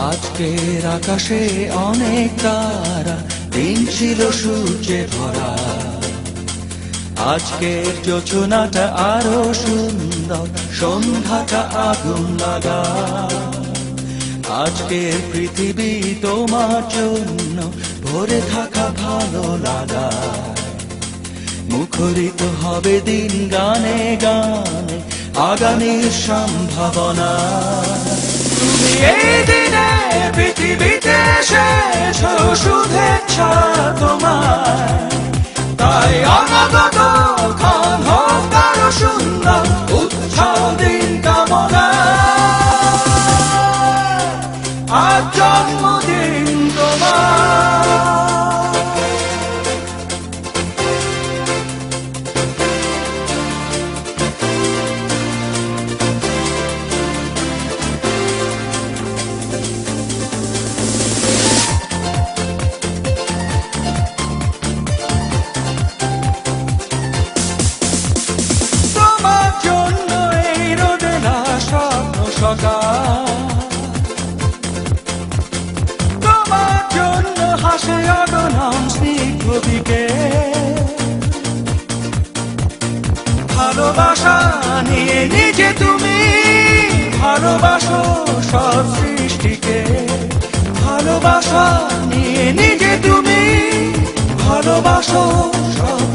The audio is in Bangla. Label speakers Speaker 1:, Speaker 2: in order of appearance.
Speaker 1: আজকের আকাশে অনেক তারা, দিন ছিল সূর্যে ভরা। আজকের যোজনাটা আরো সুন্দর, সন্ধ্যাটা আগুন লাগা। আজকের পৃথিবী তোমার জন্য ভরে থাকা ভালো লাগা। মুখরিত হবে দিন গানে গানে, আগামীর সম্ভাবনা। তুমি এই দিনে পৃথিবীতে এসেছো, শুভেচ্ছা তোমার। তাই অনাগত ক্ষণ হোক আরো সুন্দর, উৎসব দিন কামনা। আজ জন্মদিন তোমার। তোমার জন্য হাসে অগণন স্নিগ্ধ দিকে। ভালোবাসা নিয়ে নিজে তুমি ভালোবাসো সব সৃষ্টিকে। ভালোবাসা নিয়ে নিজে তুমি ভালোবাসো সব